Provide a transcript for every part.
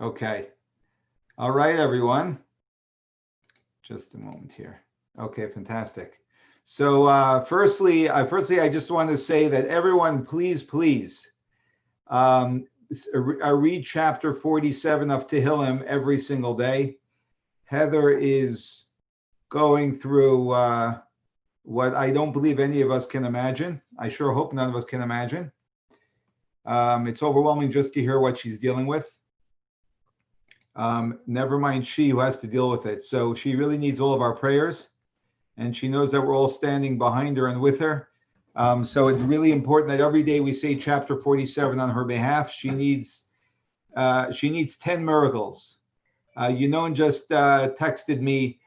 Okay. All right, everyone. Just a moment here. Okay, fantastic. So, firstly, I just want to say that everyone, please, um, read chapter 47 of Tehillim every single day. Heather is going through what I don't believe any of us can imagine. I sure hope none of us can imagine. It's overwhelming just to hear what she's dealing with. Never mind she who has to deal with it. So she really needs all of our prayers, and she knows that we're all standing behind her and with her. So it's really important that every day we say chapter 47 on her behalf. She needs 10 miracles. And just texted me.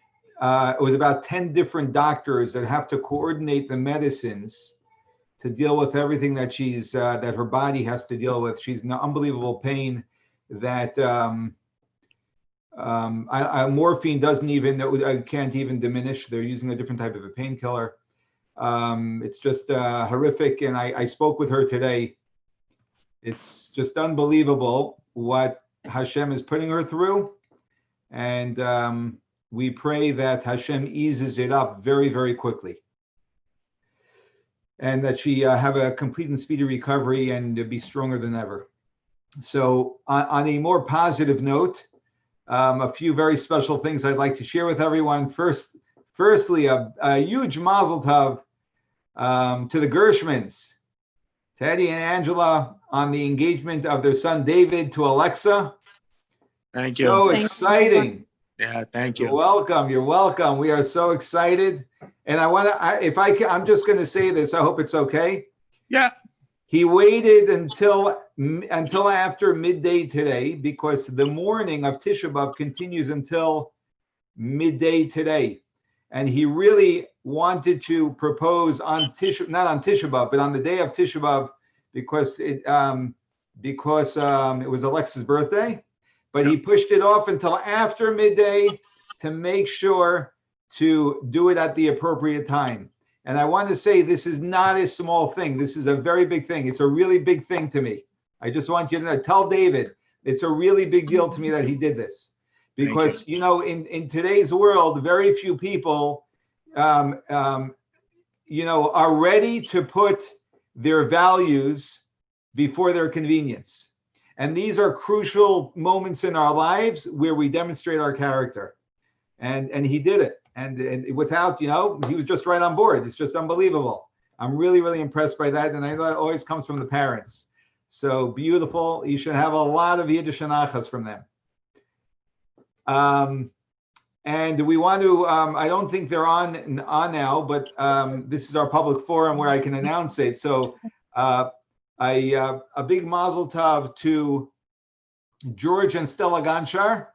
It was about 10 different doctors that have to coordinate the medicines to deal with everything that that her body has to deal with. She's in unbelievable pain that morphine can't even diminish. They're using a different type of a painkiller. It's just horrific. And I spoke with her today. It's just unbelievable what Hashem is putting her through. And we pray that Hashem eases it up very, very quickly. And that she have a complete and speedy recovery and be stronger than ever. So on a more positive note, a few very special things I'd like to share with everyone. Firstly, a huge mazel tov to the Gershmans, to Eddie and Angela on the engagement of their son David to Alexa. Thank you. So exciting. Yeah, thank you. You're welcome. We are so excited. And I'm just going to say this. I hope it's okay. Yeah. He waited until after midday today because the morning of Tisha B'Av continues until midday today. And he really wanted to propose not on Tisha B'Av, but on the day of Tisha B'Av because it was Alexa's birthday. But he pushed it off until after midday to make sure to do it at the appropriate time. And I want to say this is not a small thing. This is a very big thing. It's a really big thing to me. I just want you to know, tell David, it's a really big deal to me that he did this. Because, in today's world, very few people, are ready to put their values before their convenience. And these are crucial moments in our lives where we demonstrate our character. And he did it. And without, he was just right on board. It's just unbelievable. I'm really, really impressed by that. And I know that always comes from the parents. So beautiful. You should have a lot of Yiddish and Achas from them. And we want to, I don't think they're on now, but this is our public forum where I can announce it. So a big mazel tov to George and Stella Gonchar,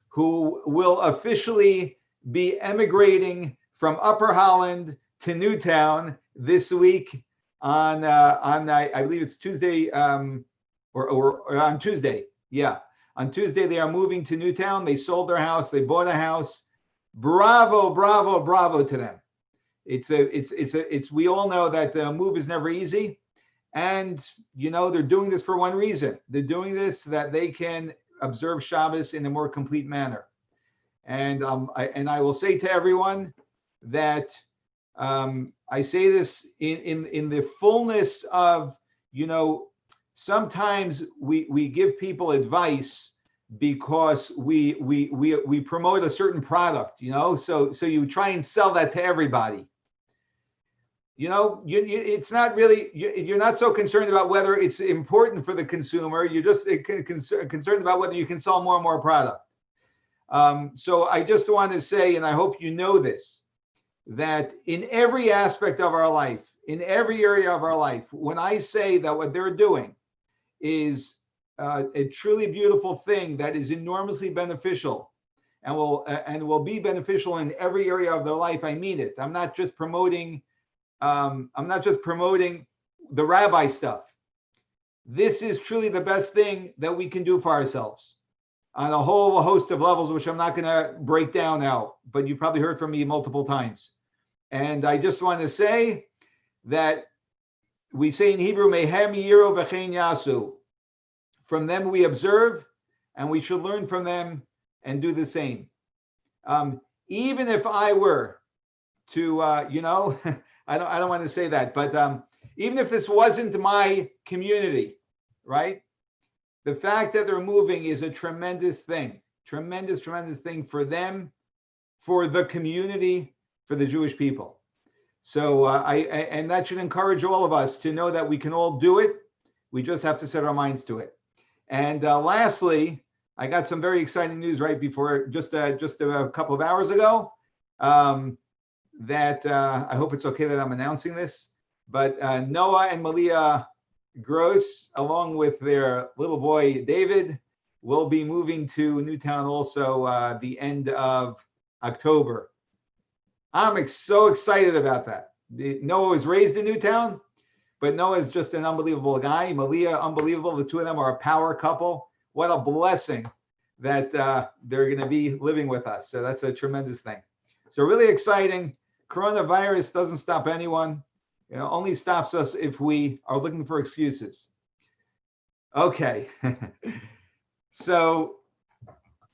who will officially be emigrating from Upper Holland to Newtown this week on I believe it's Tuesday, or on Tuesday. Yeah, on Tuesday they are moving to Newtown. They sold their house. They bought a house. Bravo, bravo, bravo to them. It's we all know that the move is never easy. And, they're doing this for one reason. They're doing this so that they can observe Shabbos in a more complete manner. And I will say to everyone that I say this in the fullness of, sometimes we give people advice because we promote a certain product, so you try and sell that to everybody. It's not really, you're not so concerned about whether it's important for the consumer. You're just concerned about whether you can sell more and more product. So I just want to say, and I hope you know this, that in every aspect of our life, in every area of our life, when I say that what they're doing is a truly beautiful thing that is enormously beneficial and will be beneficial in every area of their life, I mean it. I'm not just promoting the rabbi stuff. This is truly the best thing that we can do for ourselves on a whole host of levels, which I'm not going to break down now, but you've probably heard from me multiple times. And I just want to say that we say in Hebrew, Mehem yiru v'chein yasu. From them we observe, and we should learn from them and do the same. Even if I were to, I don't want to say that, but even if this wasn't my community, right? The fact that they're moving is a tremendous thing, tremendous thing for them, for the community, for the Jewish people. So and that should encourage all of us to know that we can all do it. We just have to set our minds to it. And lastly, I got some very exciting news right before, just a couple of hours ago, that I hope it's okay that I'm announcing this, but Noah and Malia Gross, along with their little boy David, will be moving to Newtown also the end of October. I'm so excited about that. Noah was raised in Newtown, but Noah is just an unbelievable guy. Malia, unbelievable. The two of them are a power couple. What a blessing that they're going to be living with us. So that's a tremendous thing. So really exciting. Coronavirus doesn't stop anyone. It only stops us if we are looking for excuses. Okay. So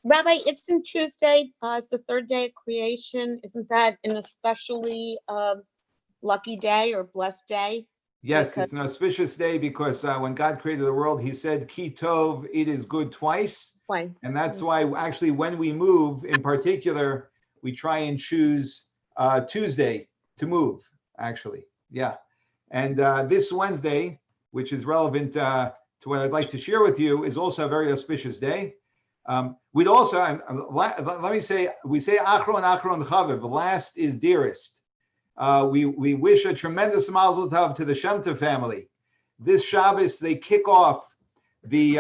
Rabbi, isn't Tuesday it's the third day of creation? Isn't that an especially lucky day or blessed day? yes, Because- it's an auspicious day because when God created the world, he said, Ki Tov, it is good twice. Twice. And that's why actually when we move in particular, we try and choose Tuesday to move, actually. Yeah. And this Wednesday, which is relevant to what I'd like to share with you, is also a very auspicious day. We'd also, let me say, we say Achron Chaviv, last is dearest. We wish a tremendous mazel tov to the Shemta family. This Shabbos, they kick off the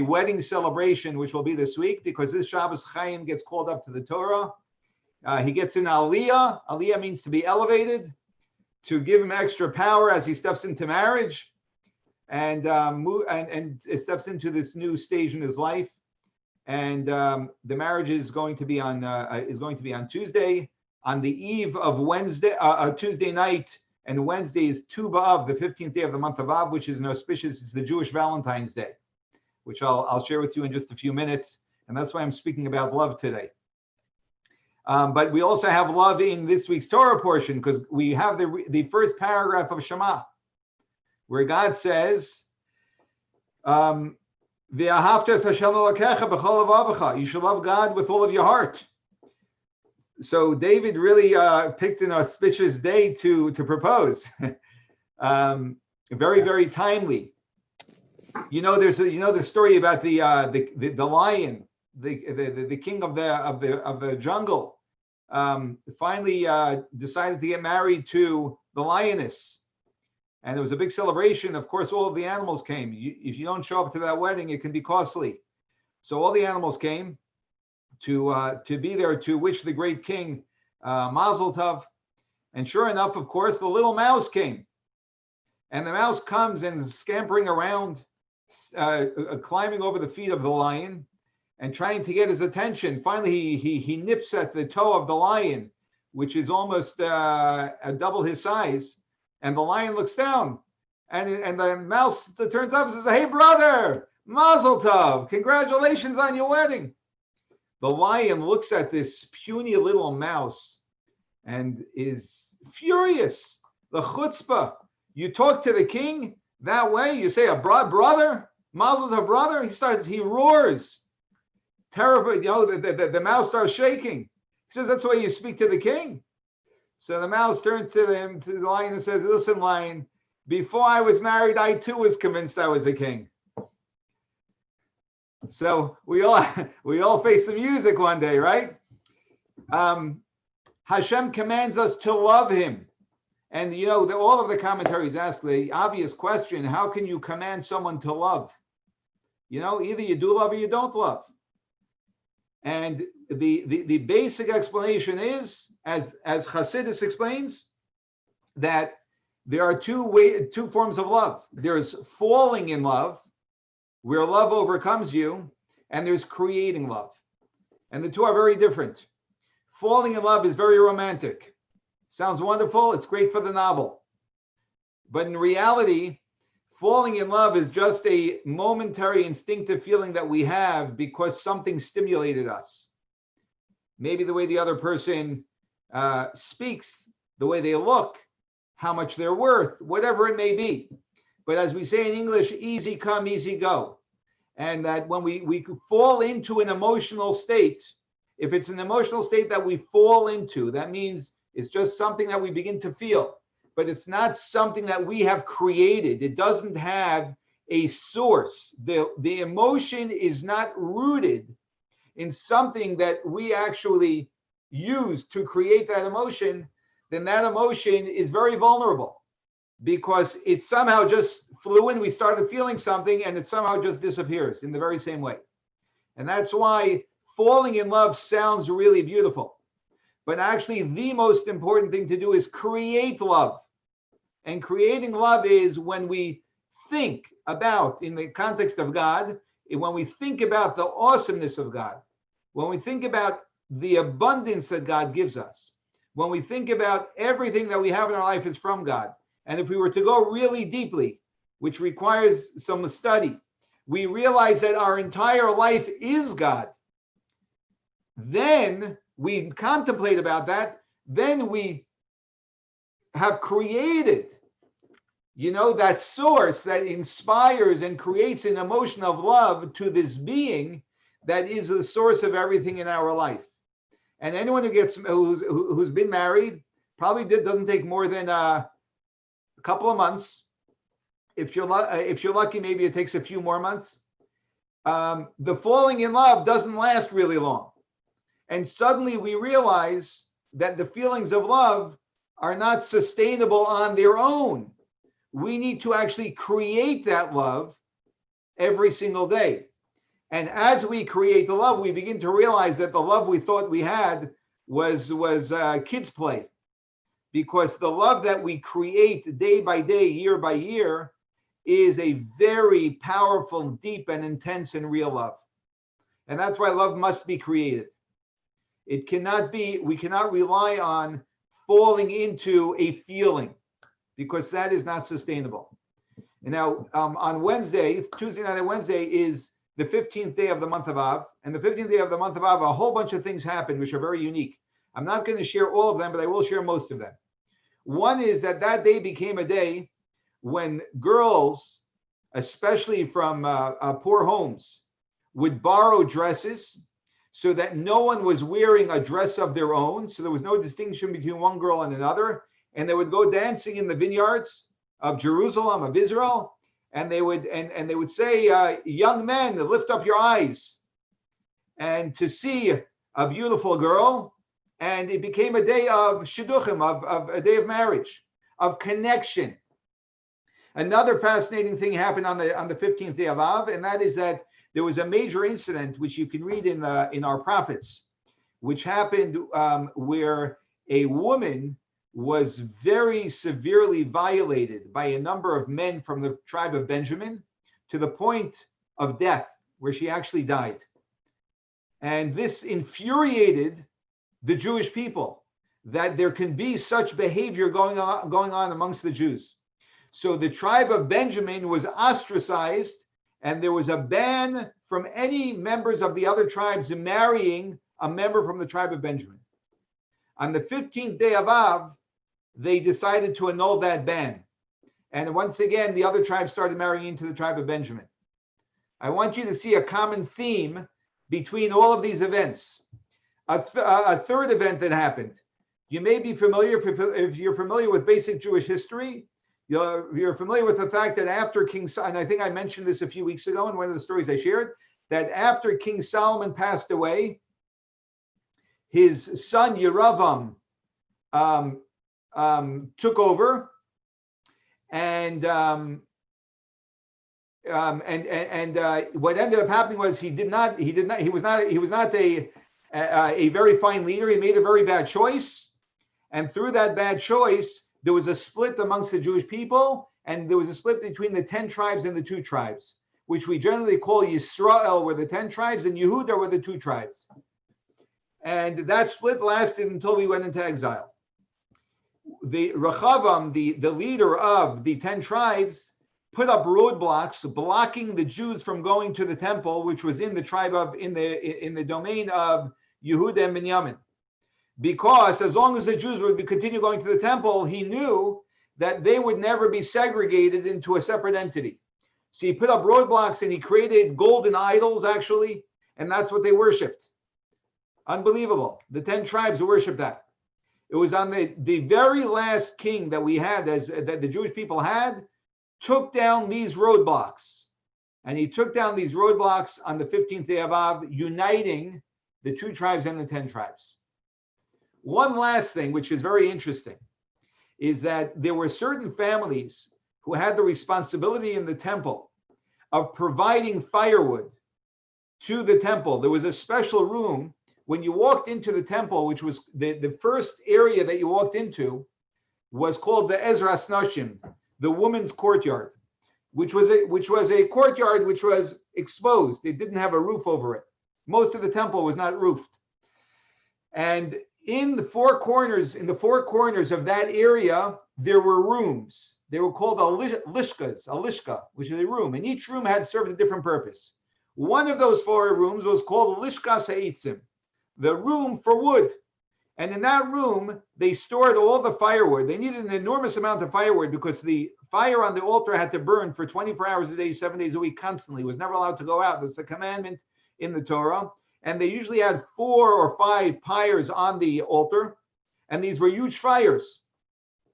wedding celebration, which will be this week, because this Shabbos Chaim gets called up to the Torah. He gets in Aliyah. Aliyah means to be elevated, to give him extra power as he steps into marriage, and steps into this new stage in his life. And the marriage is going to be on Tuesday, on the eve of Wednesday, Tuesday night, and Wednesday is Tu B'Av, the 15th day of the month of Av, which is an auspicious, it's the Jewish Valentine's Day, which I'll share with you in just a few minutes. And that's why I'm speaking about love today. But we also have love in this week's Torah portion, because we have the first paragraph of Shema, where God says, you should love God with all of your heart. So David really picked an auspicious day to propose. Very, very timely. There's the story about the lion, the king of the jungle, finally decided to get married to the lioness, and there was a big celebration. Of course, all of the animals came. If you don't show up to that wedding, it can be costly. So all the animals came to be there to wish the great king Mazel Tov. And sure enough, of course, the little mouse came. And the mouse comes and is scampering around, climbing over the feet of the lion and trying to get his attention. Finally, he nips at the toe of the lion, which is almost double his size. And the lion looks down, and the mouse turns up and says, "Hey, brother, Mazel Tov, congratulations on your wedding." The lion looks at this puny little mouse and is furious. The chutzpah. You talk to the king that way? You say, brother, Mazel Tov, brother? He roars. Terrible, the mouse starts shaking. He says, "That's the way you speak to the king." So the mouse turns to the lion and says, "Listen, lion, before I was married, I too was convinced I was a king." So we all face the music one day, right? Hashem commands us to love him. And all of the commentaries ask the obvious question: how can you command someone to love? Either you do love or you don't love. And the basic explanation is, as Hasidus explains, that there are two forms of love. There's falling in love, where love overcomes you, and there's creating love. And the two are very different. Falling in love is very romantic. Sounds wonderful. It's great for the novel. But in reality, Falling in love is just a momentary instinctive feeling that we have because something stimulated us. Maybe the way the other person speaks, the way they look, how much they're worth, whatever it may be. But as we say in English, easy come, easy go. And that when we fall into an emotional state, if it's an emotional state that we fall into, that means it's just something that we begin to feel. But it's not something that we have created. It doesn't have a source. The emotion is not rooted in something that we actually use to create that emotion. Then that emotion is very vulnerable because it somehow just flew in. We started feeling something and it somehow just disappears in the very same way. And that's why falling in love sounds really beautiful. But actually, the most important thing to do is create love. And creating love is when we think about, in the context of God, when we think about the awesomeness of God, when we think about the abundance that God gives us, when we think about everything that we have in our life is from God. And if we were to go really deeply, which requires some study, we realize that our entire life is God. Then we contemplate about that, then we have created, that source that inspires and creates an emotion of love to this being that is the source of everything in our life. And anyone who's been married probably doesn't take more than a couple of months. If you're lucky, maybe it takes a few more months. The falling in love doesn't last really long. And suddenly we realize that the feelings of love are not sustainable on their own. We need to actually create that love every single day. And as we create the love, we begin to realize that the love we thought we had was kids' play. Because the love that we create day by day, year by year, is a very powerful, deep, and intense and real love. And that's why love must be created. We cannot rely on falling into a feeling because that is not sustainable. And now on Wednesday, Tuesday night and Wednesday is the 15th day of the month of Av. And the 15th day of the month of Av, a whole bunch of things happen, which are very unique. I'm not going to share all of them, but I will share most of them. One is that day became a day when girls, especially from poor homes, would borrow dresses so that no one was wearing a dress of their own. So there was no distinction between one girl and another. And they would go dancing in the vineyards of Jerusalem, of Israel. And they would say, young men, lift up your eyes and to see a beautiful girl. And it became a day of shidduchim, of a day of marriage, of connection. Another fascinating thing happened on the 15th day of Av, and that is that there was a major incident, which you can read in our prophets, which happened where a woman was very severely violated by a number of men from the tribe of Benjamin to the point of death, where she actually died. And this infuriated the Jewish people, that there can be such behavior going on amongst the Jews. So the tribe of Benjamin was ostracized, and there was a ban from any members of the other tribes marrying a member from the tribe of Benjamin. On the 15th day of Av, they decided to annul that ban. And once again, the other tribes started marrying into the tribe of Benjamin. I want you to see a common theme between all of these events. A third event that happened. You may be familiar, if you're familiar with basic Jewish history, you're familiar with the fact that after King Solomon, and I think I mentioned this a few weeks ago in one of the stories I shared, that after King Solomon passed away, his son Yeravam took over, and what ended up happening was he was not a very fine leader. He made a very bad choice, and through that bad choice, there was a split amongst the Jewish people, and there was a split between the 10 tribes and the 2 tribes, which we generally call Yisrael, were the 10 tribes, and Yehuda were the 2 tribes. And that split lasted until we went into exile. The Rechavam, the leader of the 10 tribes, put up roadblocks blocking the Jews from going to the temple, which was in the tribe of in the domain of Yehuda and Binyamin. Because as long as the Jews would continue going to the temple, he knew that they would never be segregated into a separate entity. So he put up roadblocks and he created golden idols, actually, and that's what they worshipped. Unbelievable. The 10 tribes worshipped that. It was on the very last king that we had, that the Jewish people had, took down these roadblocks. And he took down these roadblocks on the 15th day of Av, uniting the 2 tribes and the 10 tribes. One last thing, which is very interesting, is that there were certain families who had the responsibility in the temple of providing firewood to the temple. There was a special room when you walked into the temple, which was the first area that you walked into, was called the Ezras Nashim, the women's courtyard, which was a courtyard which was exposed. It didn't have a roof over it. Most of the temple was not roofed. And in the four corners of that area, there were rooms. They were called lishkas, a lishka, which is a room, and each room had served a different purpose. One of those 4 rooms was called lishkas ha'itzim, the room for wood. And in that room, they stored all the firewood. They needed an enormous amount of firewood because the fire on the altar had to burn for 24 hours a day, 7 days a week, constantly. It was never allowed to go out. That's a commandment in the Torah. And they usually had 4 or 5 pyres on the altar, and these were huge fires.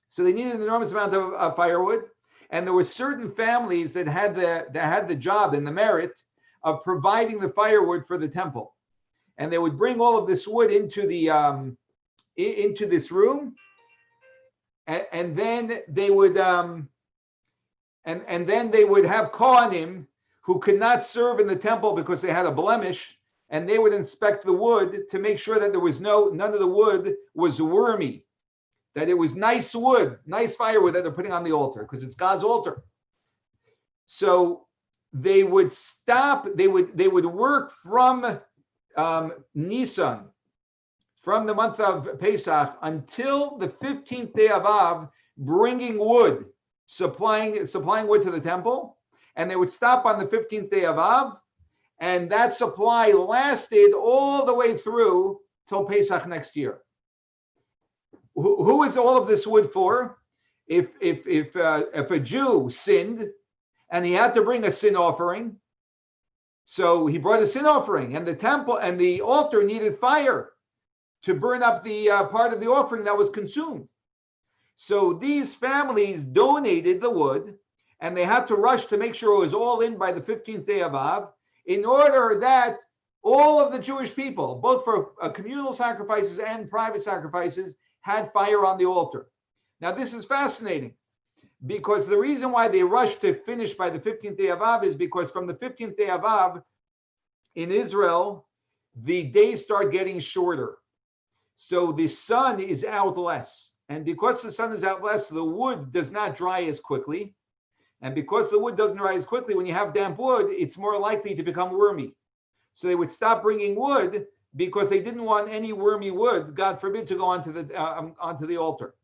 So they needed an enormous amount of firewood. And there were certain families that had the job and the merit of providing the firewood for the temple. And they would bring all of this wood into this room, and then they would and then they would have Kohanim who could not serve in the temple because they had a blemish, and they would inspect the wood to make sure that there was none of the wood was wormy, that it was nice wood, nice firewood that they're putting on the altar because it's God's altar. So they would work from Nisan, from the month of Pesach until the 15th day of Av, bringing wood, supplying wood to the temple, and they would stop on the 15th day of Av, and that supply lasted all the way through till Pesach next year. Who is all of this wood for? If a Jew sinned and he had to bring a sin offering, so he brought a sin offering, and the temple and the altar needed fire to burn up the part of the offering that was consumed. So these families donated the wood, and they had to rush to make sure it was all in by the 15th day of Av, in order that all of the Jewish people, both for communal sacrifices and private sacrifices, had fire on the altar. Now this is fascinating, because the reason why they rushed to finish by the 15th day of Av is because from the 15th day of Av in Israel, the days start getting shorter. So the sun is out less. And because the sun is out less, the wood does not dry as quickly. And because the wood doesn't dry as quickly, when you have damp wood, it's more likely to become wormy. So they would stop bringing wood because they didn't want any wormy wood, God forbid, to go onto the altar.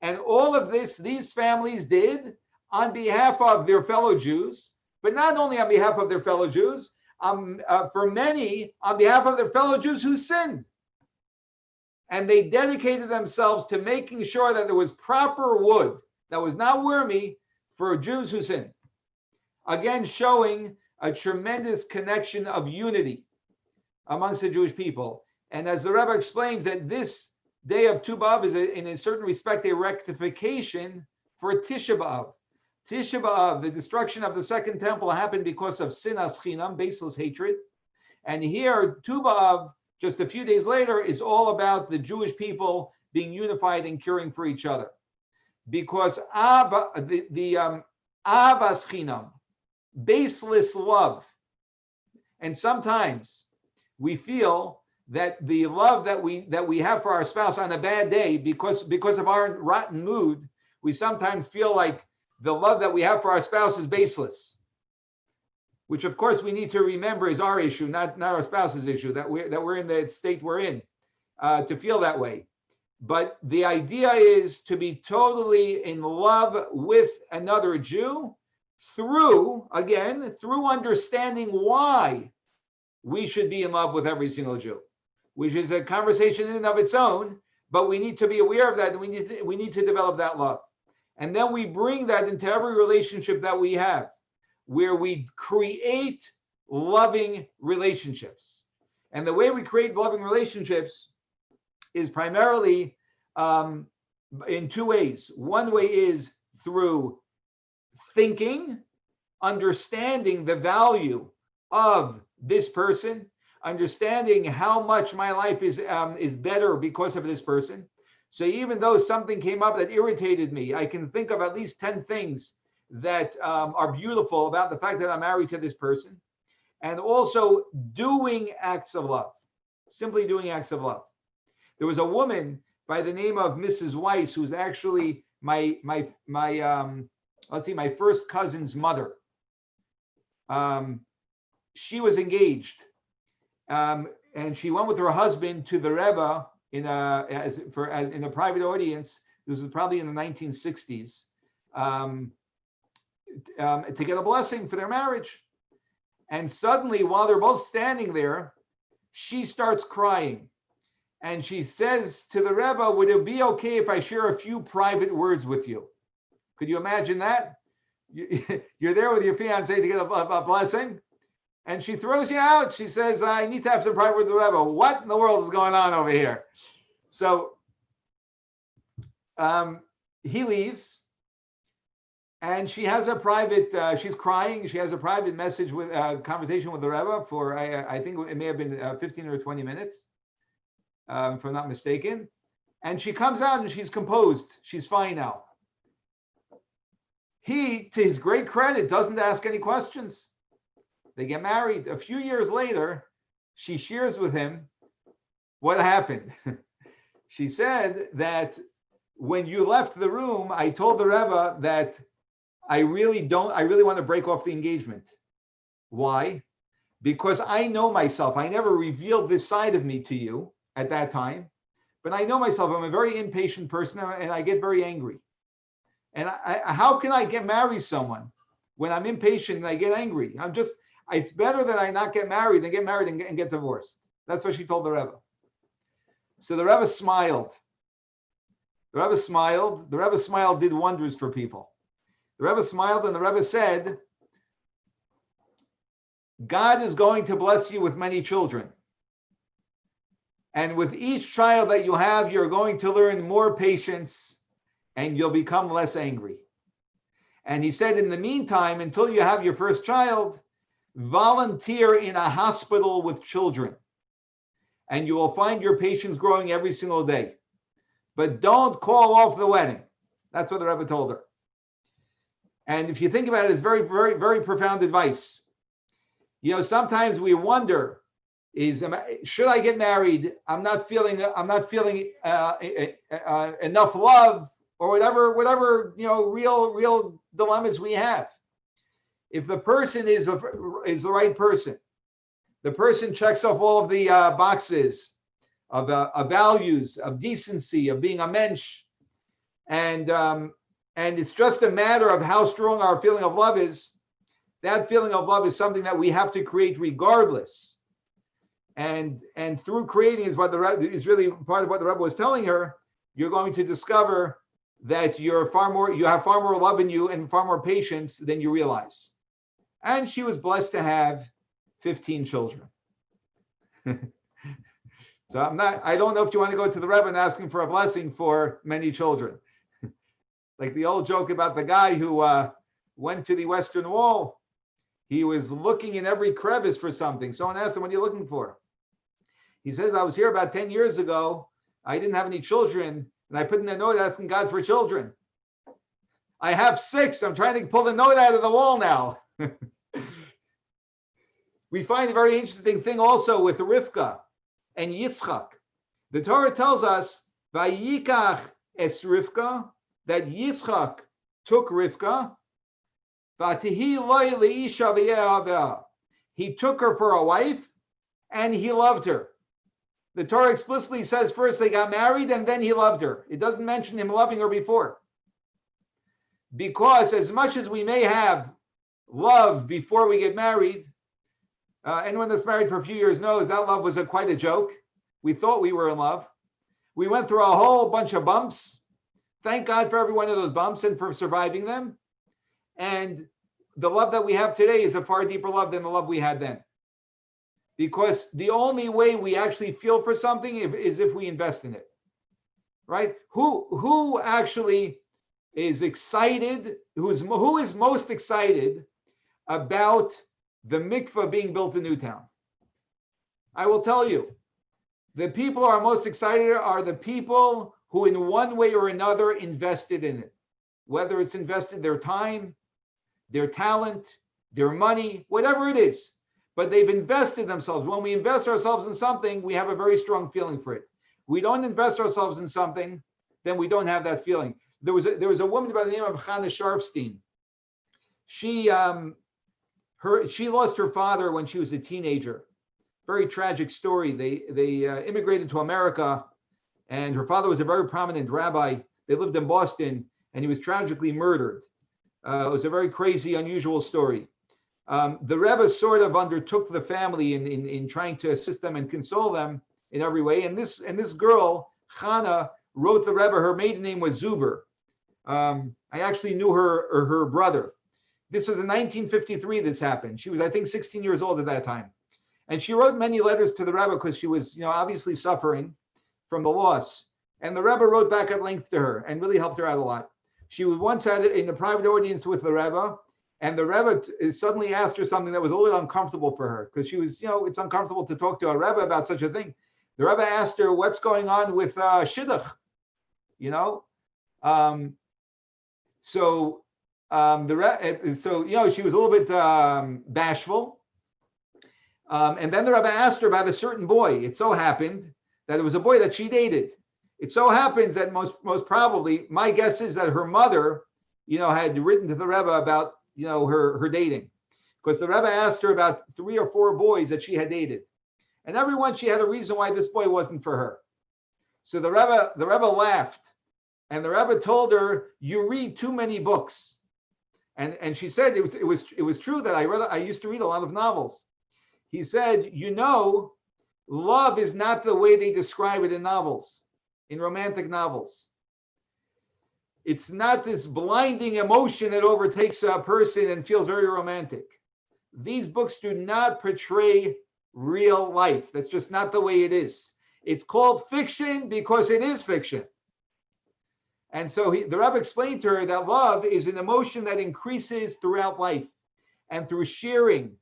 And all of this, these families did on behalf of their fellow Jews, but not only on behalf of their fellow Jews, for many, on behalf of their fellow Jews who sinned. And they dedicated themselves to making sure that there was proper wood that was not wormy for Jews who sinned. Again, showing a tremendous connection of unity amongst the Jewish people. And as the Rebbe explains, that this day of Tu B'Av is in a certain respect a rectification for Tisha B'Av. Tisha B'Av, the destruction of the second temple, happened because of sinas chinam, baseless hatred. And here, Tu B'Av, just a few days later, is all about the Jewish people being unified and caring for each other. Because avas chinam, baseless love. And sometimes we feel that the love that we have for our spouse on a bad day, because of our rotten mood, we sometimes feel like the love that we have for our spouse is baseless, which of course we need to remember is our issue, not our spouse's issue, that we're in the state we're in, to feel that way. But the idea is to be totally in love with another Jew, through understanding why we should be in love with every single Jew, which is a conversation in and of its own, but we need to be aware of that, and we need to develop that love. And then we bring that into every relationship that we have, where we create loving relationships. And the way we create loving relationships is primarily in two ways. One way is through thinking, understanding the value of this person, understanding how much my life is better because of this person. So even though something came up that irritated me, I can think of at least 10 things that are beautiful about the fact that I'm married to this person. And also doing acts of love, simply doing acts of love. There was a woman by the name of Mrs. Weiss, who's actually my first cousin's mother. She was engaged, and she went with her husband to the Rebbe in a private audience. This was probably in the 1960s, to get a blessing for their marriage. And suddenly, while they're both standing there, she starts crying. And she says to the Rebbe, would it be okay if I share a few private words with you? Could you imagine that? You're there with your fiance to get a blessing, and she throws you out. She says, I need to have some private words with the Rebbe. What in the world is going on over here? So he leaves. And she has a private, she's crying. She has a private message with conversation with the Rebbe for, I think it may have been 15 or 20 minutes, if I'm not mistaken. And she comes out and she's composed. She's fine now. He, to his great credit, doesn't ask any questions. They get married. A few years later, she shares with him what happened. She said that when you left the room, I told the Rebbe that I really want to break off the engagement. Why? Because I know myself. I never revealed this side of me to you at that time, but I know myself. I'm a very impatient person, and I get very angry. And how can I marry someone when I'm impatient and I get angry? It's better that I not get married than get married and get divorced. That's what she told the Rebbe. So the Rebbe smiled. The Rebbe smiled. The Rebbe smile did wonders for people. The Rebbe smiled, and the Rebbe said, God is going to bless you with many children. And with each child that you have, you're going to learn more patience, and you'll become less angry. And he said, in the meantime, until you have your first child, volunteer in a hospital with children, and you will find your patience growing every single day. But don't call off the wedding. That's what the Rebbe told her. And if you think about it, it's very, very, very profound advice. You know, sometimes we wonder, should I get married? I'm not feeling enough love, or whatever real dilemmas we have. If the person is the right person, the person checks off all of the boxes of values, of decency, of being a mensch, and it's just a matter of how strong our feeling of love is. That feeling of love is something that we have to create regardless. And through creating is really part of what the Rebbe was telling her. You're going to discover that you have far more love in you and far more patience than you realize. And she was blessed to have 15 children. So I don't know if you want to go to the Rebbe and ask him for a blessing for many children. Like the old joke about the guy who went to the Western Wall. He was looking in every crevice for something. Someone asked him, what are you looking for? He says, I was here about 10 years ago. I didn't have any children. And I put in a note asking God for children. I have 6. I'm trying to pull the note out of the wall now. We find a very interesting thing also with Rivka and Yitzchak. The Torah tells us, Vayikach es Rivka, that Yitzchak took Rivka. He took her for a wife, and he loved her. The Torah explicitly says first they got married and then he loved her. It doesn't mention him loving her before. Because as much as we may have love before we get married, anyone that's married for a few years knows that love was quite a joke. We thought we were in love. We went through a whole bunch of bumps. Thank God for every one of those bumps and for surviving them. And the love that we have today is a far deeper love than the love we had then. Because the only way we actually feel for something is if we invest in it, right? Who actually is excited? Who is most excited about the mikveh being built in Newtown? I will tell you, the people who are most excited are the people who in one way or another invested in it, whether it's invested their time, their talent, their money, whatever it is, but they've invested themselves. When we invest ourselves in something, we have a very strong feeling for it. We don't invest ourselves in something, then we don't have that feeling. There was a woman by the name of Hannah Sharfstein. She lost her father when she was a teenager. Very tragic story. They immigrated to America, and her father was a very prominent rabbi. They lived in Boston, and he was tragically murdered. It was a very crazy, unusual story. The Rebbe sort of undertook the family in trying to assist them and console them in every way. And this girl, Hannah, wrote the Rebbe. Her maiden name was Zuber. I actually knew her brother. This was in 1953. This happened. She was, I think, 16 years old at that time. And she wrote many letters to the Rebbe because she was, obviously suffering from the loss. And the Rebbe wrote back at length to her and really helped her out a lot. She was once in a private audience with the Rebbe, and the Rebbe suddenly asked her something that was a little uncomfortable for her because she was, it's uncomfortable to talk to a Rebbe about such a thing. The Rebbe asked her, "What's going on with Shidduch?" So she was a little bit bashful. And then the Rebbe asked her about a certain boy. It so happened that it was a boy that she dated. It so happens that most probably, my guess is that her mother, had written to the Rebbe about, her dating, because the Rebbe asked her about 3 or 4 boys that she had dated, and everyone she had a reason why this boy wasn't for her. So the Rebbe laughed, and the Rebbe told her, "You read too many books," and she said it was true that I used to read a lot of novels. He said, love is not the way they describe it in novels, in romantic novels. It's not this blinding emotion that overtakes a person and feels very romantic. These books do not portray real life. That's just not the way it is. It's called fiction because it is fiction. And so the Rebbe explained to her that love is an emotion that increases throughout life, and through sharing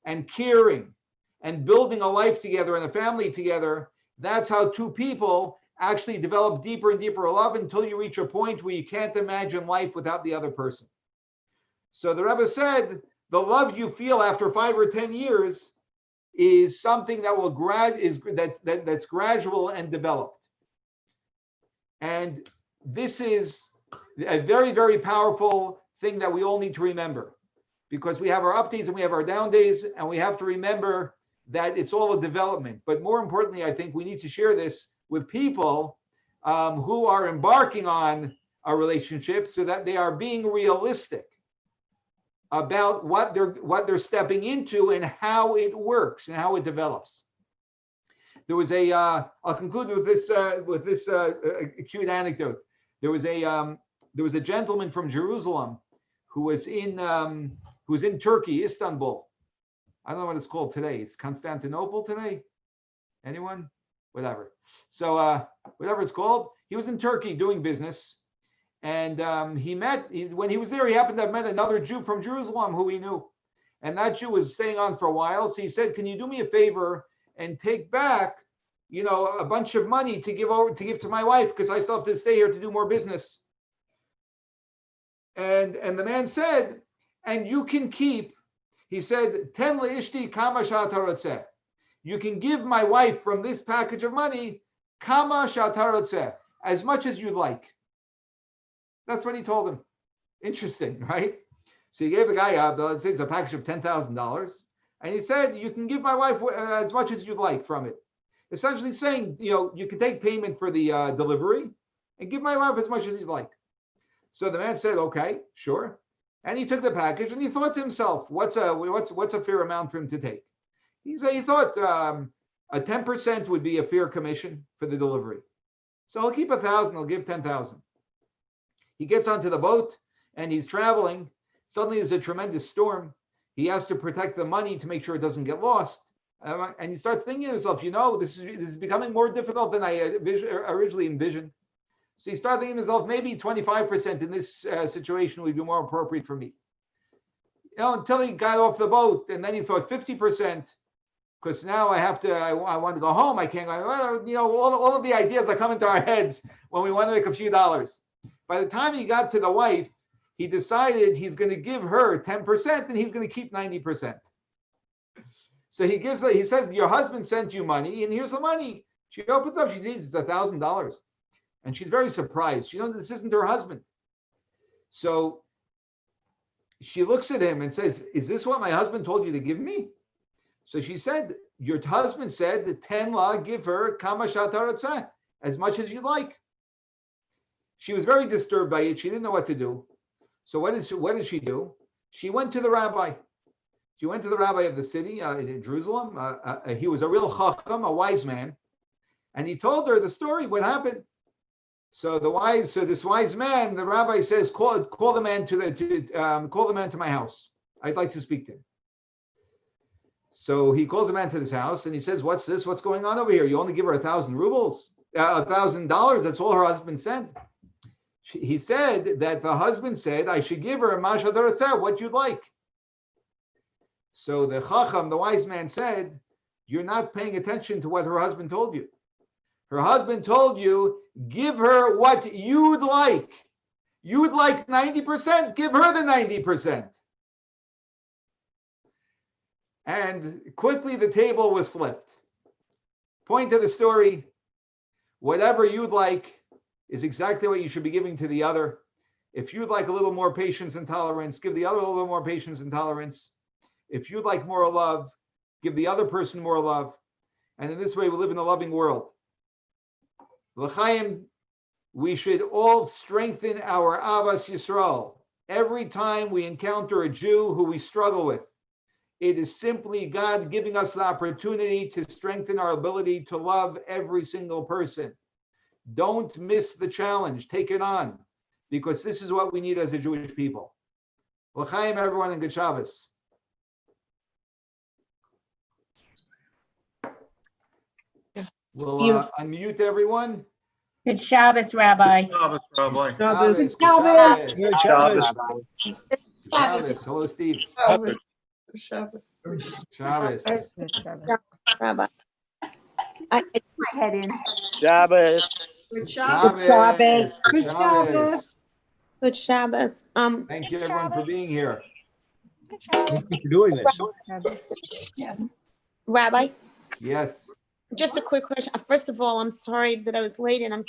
and caring and building a life together and a family together. That's how two people actually develop deeper and deeper love until you reach a point where you can't imagine life without the other person. So the Rebbe said, the love you feel after 5 or 10 years is something that that's gradual and developed. And this is a very, very powerful thing that we all need to remember, because we have our up days and we have our down days, and we have to remember that it's all a development. But more importantly, I think we need to share this with people who are embarking on a relationship, so that they are being realistic about what they're stepping into and how it works and how it develops. There was I'll conclude with this cute anecdote. There was a gentleman from Jerusalem who was in Turkey, Istanbul. I don't know what it's called today. It's Constantinople today. Anyone? Whatever. So whatever it's called, he was in Turkey doing business, and when he was there, he happened to have met another Jew from Jerusalem who he knew, and that Jew was staying on for a while. So he said, "Can you do me a favor and take back, a bunch of money to give to my wife, because I still have to stay here to do more business." And the man said, "And you can keep," he said, "ten leishti kama shatarotzeh. You can give my wife from this package of money kama shatarotzeh, as much as you'd like." That's what he told him. Interesting, right? So he gave the guy let's say it's a package of $10,000, and he said, "You can give my wife as much as you'd like from it." Essentially saying, you can take payment for the delivery and give my wife as much as you'd like. So the man said, "Okay, sure." And he took the package and he thought to himself, what's a fair amount for him to take? He thought a 10% would be a fair commission for the delivery. So he'll keep 1,000, he'll give 10,000. He gets onto the boat and he's traveling. Suddenly there's a tremendous storm. He has to protect the money to make sure it doesn't get lost. And he starts thinking to himself, this is becoming more difficult than I originally envisioned. So he started thinking to himself, maybe 25% in this situation would be more appropriate for me. Until he got off the boat, and then he thought 50%, because now I want to go home. I can't go. All of the ideas that come into our heads when we want to make a few dollars. By the time he got to the wife, he decided he's going to give her 10% and he's going to keep 90%. So he says, your husband sent you money and here's the money. She opens up, she sees it's $1,000. And she's very surprised. This isn't her husband. So she looks at him and says, is this what my husband told you to give me? So she said, your husband said that 10 la, give her kama shataratza, as much as you like. She was very disturbed by it. She didn't know what to do. So what did she do? She went to the rabbi. She went to the rabbi of the city in Jerusalem. He was a real chacham, a wise man. And he told her the story, what happened. So this wise man, the rabbi says, call the man to my house. I'd like to speak to him. So he calls the man to this house and he says, what's this? What's going on over here? You only give her 1,000 rubles, $1,000. That's all her husband said. He said that the husband said, I should give her a mashadaratza, what you'd like. So the chacham, the wise man said, you're not paying attention to what her husband told you. Her husband told you, give her what you'd like. You'd like 90%, give her the 90%. And quickly the table was flipped. Point of the story, whatever you'd like is exactly what you should be giving to the other. If you'd like a little more patience and tolerance, give the other a little more patience and tolerance. If you'd like more love, give the other person more love. And in this way, we live in a loving world. L'chaim, we should all strengthen our Avas Yisrael. Every time we encounter a Jew who we struggle with, it is simply God giving us the opportunity to strengthen our ability to love every single person. Don't miss the challenge. Take it on, because this is what we need as a Jewish people. L'chaim, everyone, and good Shabbos. We'll unmute everyone. Good Shabbos, Rabbi. Shabbos, Rabbi. Shabbos. Shabbos. Shabbos. Shabbos. Shabbos. Hello, Steve. Shabbos. Shabbos. Rabbi. My head in. Shabbos. Shabbos. Good Shabbos. Good Shabbos. Thank you, everyone, for being here. Thank you for doing this. Rabbi, Yes. just a quick question. First of all, I'm sorry that I was late and I'm so